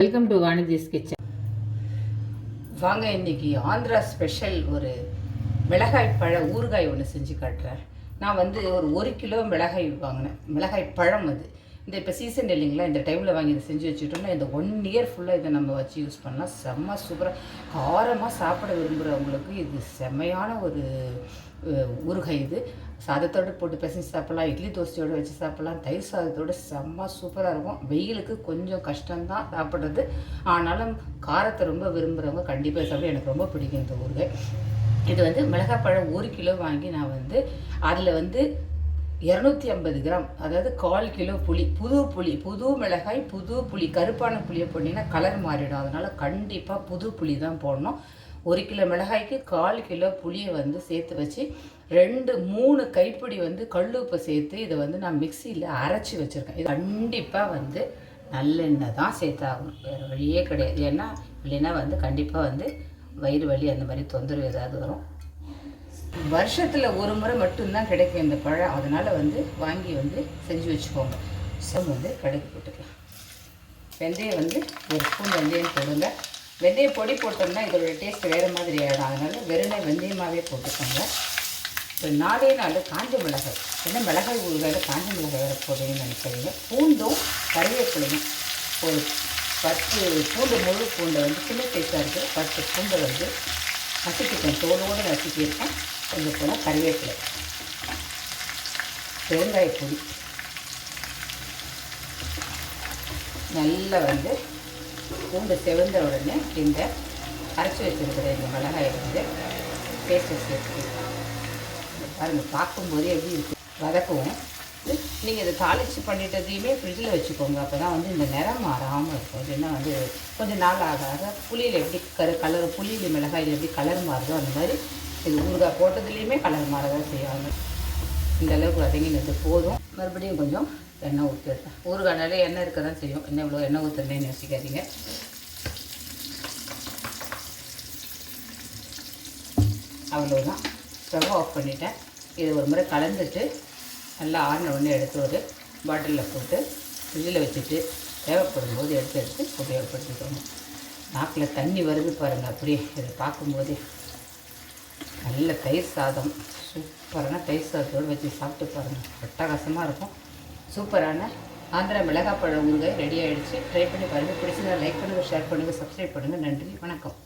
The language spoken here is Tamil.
Welcome to வாணிஜிஸ் kitchen. வாங்க, இன்னைக்கு ஆந்திரா ஸ்பெஷல் ஒரு மிளகாய் பழ ஊறுகாய் ஒன்று செஞ்சு காட்டுறேன். நான் வந்து ஒரு கிலோ மிளகாய் வாங்கினேன். மிளகாய் பழம் அது இந்த இப்போ சீசன் இல்லைங்களா, இந்த டைமில் வாங்கி இதை செஞ்சு வச்சுட்டோம்னா இந்த 1 இயர் ஃபுல்லாக இதை நம்ம வச்சு யூஸ் பண்ணலாம். செம்ம சூப்பராக காரமாக சாப்பிட விரும்புகிறவங்களுக்கு இது செம்மையான ஒரு ஊறுகாய். இது சாதத்தோடு போட்டு பிசைஞ்சு சாப்பிட்லாம், இட்லி தோசையோடு வச்சு சாப்பிட்லாம், தயிர் சாதத்தோடு செம்ம சூப்பராக இருக்கும். வெயிலுக்கு கொஞ்சம் கஷ்டம்தான் சாப்பிட்றது, ஆனாலும் காரத்தை ரொம்ப விரும்புகிறவங்க கண்டிப்பாக சாப்பிட. எனக்கு ரொம்ப பிடிக்கும் இந்த ஊறுகாய். இது வந்து மிளகாய் பழம் 1 கிலோ வாங்கி நான் வந்து அதில் வந்து 250 கிராம், அதாவது 1/4 கிலோ புளி, புது மிளகாய், புது புளி. கருப்பான புளியை போட்டிங்கன்னா கலர் மாறிடும், அதனால் கண்டிப்பாக புது புளி தான் போடணும். 1 கிலோ மிளகாய்க்கு 1/4 கிலோ புளியை வந்து சேர்த்து வச்சு 2-3 கைப்பிடி வந்து கல்லுப்பை சேர்த்து இதை வந்து நான் மிக்சியில் அரைச்சி வச்சுருக்கேன். இது கண்டிப்பாக வந்து நல்லெண்ணெய் தான் சேர்த்தாகணும், வேறு வழியே கிடையாது. ஏன்னா இல்லைன்னா வந்து கண்டிப்பாக வந்து வயிறு வலி அந்த மாதிரி தொந்தரவு ஏதாவது வரும். வருஷத்தில் ஒரு முறை மட்டும்தான் கிடைக்கும் இந்த பழம், அதனால் வந்து வாங்கி வந்து செஞ்சு வச்சுக்கோங்க. வந்து கடுகு போட்டுக்கலாம். வெந்தயம் வந்து 1 ஸ்பூன் வெந்தயம் போடுங்க. வெந்தய பொடி போட்டோம்னா இதோட டேஸ்ட் வேறு மாதிரி ஆகிடும், அதனால் வெறும் வெந்தயமாகவே போட்டுக்கோங்க. ஒரு 4 காஞ்ச மிளகாய், ஏன்னா மிளகாய் ஊறுகாயில் காஞ்ச மிளகாய் வேறு போடுறீங்கன்னு நினைக்கிறீங்க. பூண்டும் கறிவேப்பிலையும் ஒரு 10 பூண்டு, முழு பூண்டை வந்து சின்ன சைஸாக இருக்குது, 10 பூண்டை வந்து நசுக்கிட்டேன், தோலோடு நசுக்கியிருக்கேன். கொஞ்சம் போனால் கறிவேப்பிலை, பெருங்காயப்பொடி, நல்லா வந்து பூண்டு செவந்த உடனே இந்த அரைச்சி வச்சுருக்கிற இந்த மிளகாயை வந்து பேஸ்ட்டை சேர்த்துக்கலாம். பாருங்கள், பார்க்கும்போதே எப்படி இருக்குது, வதக்குவோம். நீங்கள் இதை தாளித்து பண்ணிட்டதையுமே ஃப்ரிட்ஜில் வச்சுக்கோங்க, அப்போ தான் வந்து இந்த நிறம் மாறாமல் இருக்கும். இல்லைன்னா வந்து கொஞ்சம் நாள் ஆக புளியில் எப்படி கலர், புளியில் மிளகாயில் எப்படி கலர் மாறுதோ அந்த மாதிரி இது ஊறுகாய் போட்டதுலேயுமே கலர் மாறதான் செய்வாங்க. இந்த அளவுக்கு வதங்கினது போதும். மறுபடியும் கொஞ்சம் எண்ணெய் ஊற்றிடுறேன். ஊறுகாய்னாலே எண்ணெய் இருக்க தான் செய்யும், என்ன இவ்வளோ எண்ணெய் ஊற்றுறேன்னு யோசிக்காதீங்க. அவ்வளோதான், ஸ்டவ் ஆஃப் பண்ணிவிட்டேன். இது ஒரு முறை கலந்துட்டு நல்லா ஆறின உடனே எடுத்து ஒரு பாட்டிலில் போட்டு ஃப்ரிட்ஜில் வச்சுட்டு தேவைப்படும் போது எடுத்து உபயோகப்படுத்திக்கோங்க. நாக்கில் தண்ணி வருது பாருங்கள், அப்படியே இதை பார்க்கும்போதே. நல்ல தயிர் சாதம், சூப்பரான தயிர் சாதத்தோடு வச்சு சாப்பிட்டு பாருங்கள், அட்டகாசமாக இருக்கும். சூப்பரான ஆந்திரா மிளகாய் பழ ஊறுகாய் ரெடி ஆகிடுச்சு. ட்ரை பண்ணி பாருங்கள். பிடிச்சதா லைக் பண்ணுங்கள், ஷேர் பண்ணுங்கள், சப்ஸ்கிரைப் பண்ணுங்கள். நன்றி, வணக்கம்.